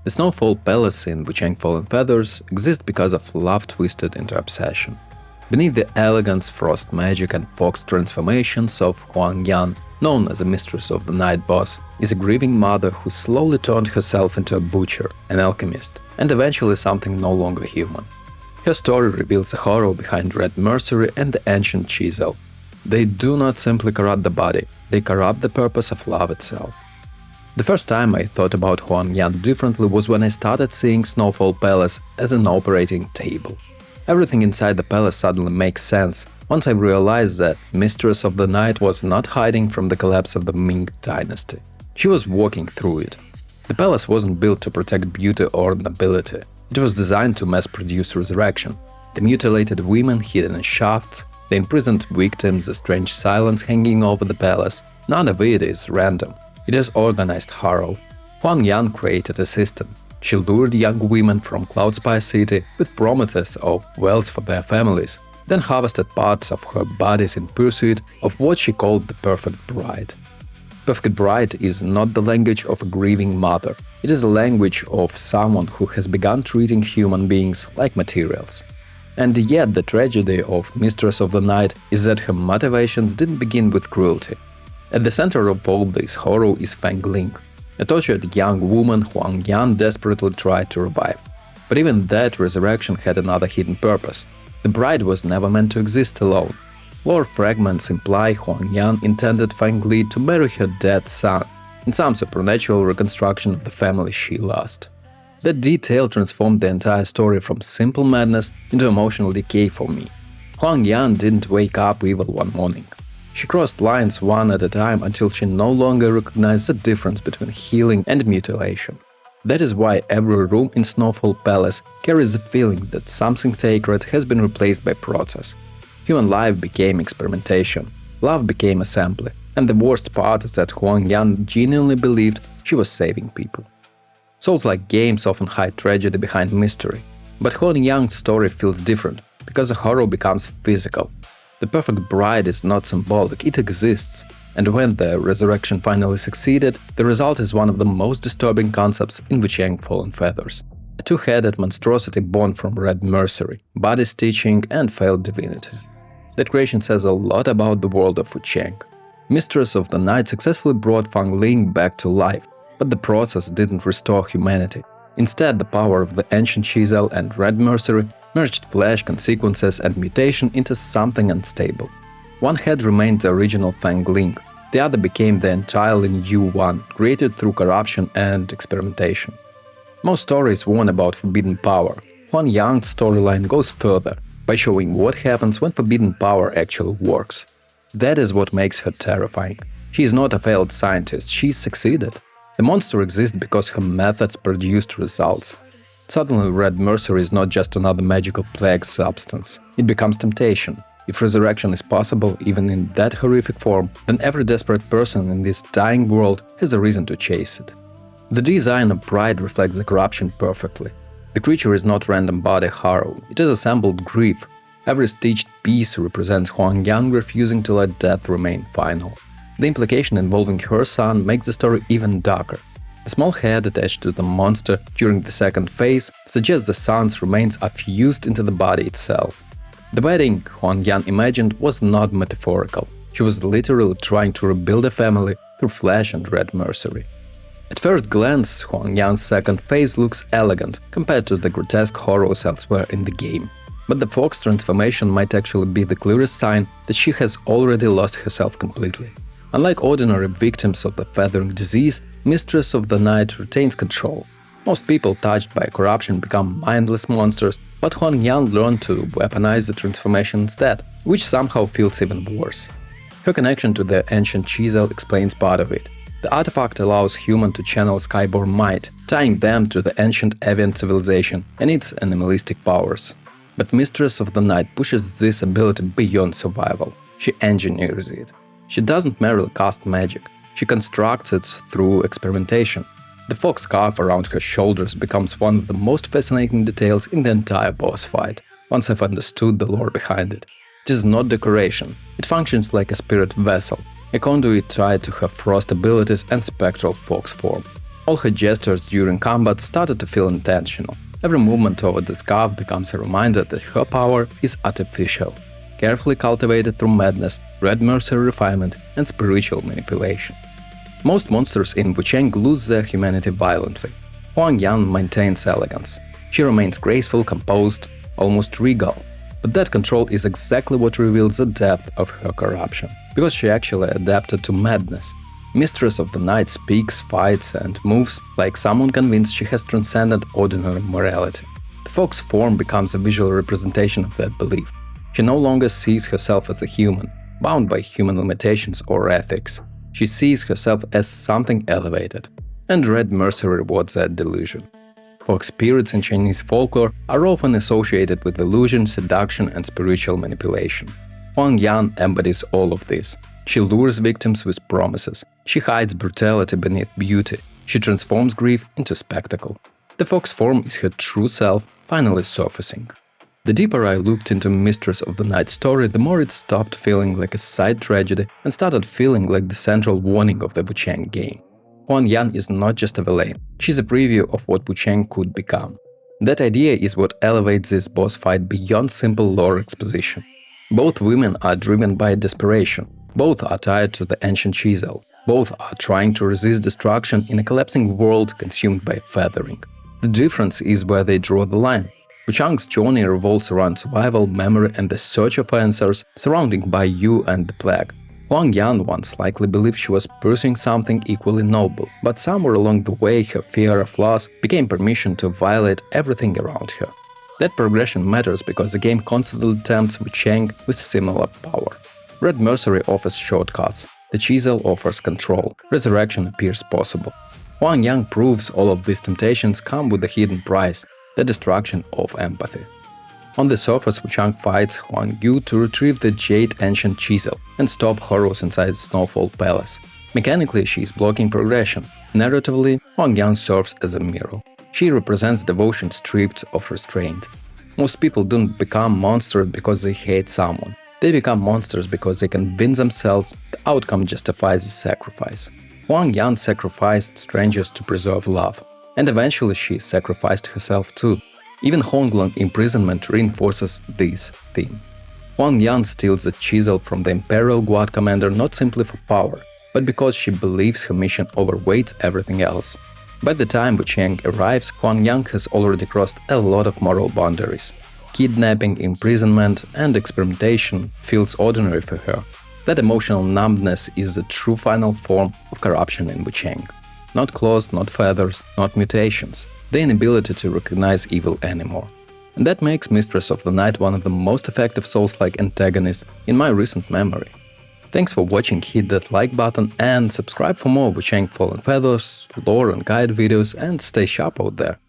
The Snowfall Palace in Wuchang Fallen Feathers exists because of love twisted into obsession. Beneath the elegance, frost magic and fox transformations of Huang Yan, known as the Mistress of the Night boss, is a grieving mother who slowly turned herself into a butcher, an alchemist, and eventually something no longer human. Her story reveals the horror behind Red Mercury and the Ancient Chisel. They do not simply corrupt the body, they corrupt the purpose of love itself. The first time I thought about Huang Yan differently was when I started seeing Snowfall Palace as an operating table. Everything inside the palace suddenly makes sense once I realized that Mistress of the Night was not hiding from the collapse of the Ming dynasty. She was walking through it. The palace wasn't built to protect beauty or nobility. It was designed to mass-produce resurrection. The mutilated women hidden in shafts, the imprisoned victims, the strange silence hanging over the palace, none of it is random. It is organized horror. Huang Yan created a system. She lured young women from Cloudspire City with promises of wealth for their families, then harvested parts of her bodies in pursuit of what she called the perfect bride. Perfect bride is not the language of a grieving mother. It is the language of someone who has begun treating human beings like materials. And yet the tragedy of Mistress of the Night is that her motivations didn't begin with cruelty. At the center of all this horror is Fang Ling, a tortured young woman Huang Yan desperately tried to revive. But even that resurrection had another hidden purpose. The bride was never meant to exist alone. Lore fragments imply Huang Yan intended Fang Ling to marry her dead son, in some supernatural reconstruction of the family she lost. That detail transformed the entire story from simple madness into emotional decay for me. Huang Yan didn't wake up evil one morning. She crossed lines one at a time until she no longer recognized the difference between healing and mutilation. That is why every room in Snowfall Palace carries the feeling that something sacred has been replaced by process. Human life became experimentation, love became assembly, and the worst part is that Huang Yan genuinely believed she was saving people. Souls-like games often hide tragedy behind mystery, but Huang Yan's story feels different because the horror becomes physical. The perfect bride is not symbolic, it exists, and when the resurrection finally succeeded, the result is one of the most disturbing concepts in Wuchang Fallen Feathers. A two-headed monstrosity born from Red Mercury, body stitching and failed divinity. That creation says a lot about the world of Wuchang. Mistress of the Night successfully brought Fang Ling back to life, but the process didn't restore humanity. Instead, the power of the Ancient Chisel and Red Mercury merged flesh, consequences and mutation into something unstable. One head remained the original Fang Ling, the other became the entirely new one, created through corruption and experimentation. Most stories warn about forbidden power. Huang Yan's storyline goes further, by showing what happens when forbidden power actually works. That is what makes her terrifying. She is not a failed scientist, she succeeded. The monster exists because her methods produced results. Suddenly, Red Mercury is not just another magical plague substance. It becomes temptation. If resurrection is possible, even in that horrific form, then every desperate person in this dying world has a reason to chase it. The design of Bride reflects the corruption perfectly. The creature is not random body horror, it is assembled grief. Every stitched piece represents Huang Yan refusing to let death remain final. The implication involving her son makes the story even darker. The small head attached to the monster during the second phase suggests the son's remains are fused into the body itself. The wedding Huang Yan imagined was not metaphorical. She was literally trying to rebuild a family through flesh and Red Mercury. At first glance, Huang Yan's second phase looks elegant compared to the grotesque horrors elsewhere in the game. But the fox transformation might actually be the clearest sign that she has already lost herself completely. Unlike ordinary victims of the feathering disease, Mistress of the Night retains control. Most people touched by corruption become mindless monsters, but Huang Yan learned to weaponize the transformation instead, which somehow feels even worse. Her connection to the Ancient Chisel explains part of it. The artifact allows humans to channel skyborn might, tying them to the ancient avian civilization and its animalistic powers. But Mistress of the Night pushes this ability beyond survival. She engineers it. She doesn't merely cast magic, she constructs it through experimentation. The fox scarf around her shoulders becomes one of the most fascinating details in the entire boss fight, once I've understood the lore behind it. It is not decoration, it functions like a spirit vessel, a conduit tied to her frost abilities and spectral fox form. All her gestures during combat started to feel intentional. Every movement over the scarf becomes a reminder that her power is artificial, carefully cultivated through madness, Red Mercury refinement, and spiritual manipulation. Most monsters in Wuchang lose their humanity violently. Huang Yan maintains elegance. She remains graceful, composed, almost regal. But that control is exactly what reveals the depth of her corruption, because she actually adapted to madness. Mistress of the Night speaks, fights, and moves like someone convinced she has transcended ordinary morality. The fox form becomes a visual representation of that belief. She no longer sees herself as a human, bound by human limitations or ethics. She sees herself as something elevated. And Red Mercury rewards that delusion. Fox spirits in Chinese folklore are often associated with illusion, seduction, and spiritual manipulation. Huang Yan embodies all of this. She lures victims with promises. She hides brutality beneath beauty. She transforms grief into spectacle. The fox form is her true self, finally surfacing. The deeper I looked into Mistress of the Night story, the more it stopped feeling like a side tragedy and started feeling like the central warning of the Wuchang game. Huang Yan is not just a villain, she's a preview of what Wuchang could become. That idea is what elevates this boss fight beyond simple lore exposition. Both women are driven by desperation, both are tied to the Ancient Chisel, both are trying to resist destruction in a collapsing world consumed by feathering. The difference is where they draw the line. Wuchang's journey revolves around survival, memory, and the search of answers surrounding Bai Yu and the plague. Huang Yan once likely believed she was pursuing something equally noble, but somewhere along the way her fear of loss became permission to violate everything around her. That progression matters because the game constantly tempts Wuchang with similar power. Red Mercury offers shortcuts, the Chisel offers control, resurrection appears possible. Huang Yan proves all of these temptations come with a hidden price, the destruction of empathy. On the surface, Wuchang fights Huang Yu to retrieve the Jade Ancient Chisel and stop horrors inside Snowfall Palace. Mechanically, she is blocking progression. Narratively, Huang Yan serves as a mirror. She represents devotion stripped of restraint. Most people don't become monsters because they hate someone. They become monsters because they convince themselves the outcome justifies the sacrifice. Huang Yan sacrificed strangers to preserve love. And eventually she sacrificed herself too. Even Honglang imprisonment reinforces this theme. Huang Yan steals the chisel from the Imperial Guard commander not simply for power, but because she believes her mission overweights everything else. By the time Wuchang arrives, Huang Yan has already crossed a lot of moral boundaries. Kidnapping, imprisonment, and experimentation feels ordinary for her. That emotional numbness is the true final form of corruption in Wuchang. Not claws, not feathers, not mutations. The inability to recognize evil anymore. And that makes Mistress of the Night one of the most effective Souls-like antagonists in my recent memory. Thanks for watching, hit that like button and subscribe for more Wuchang Fallen Feathers, lore and guide videos, and stay sharp out there.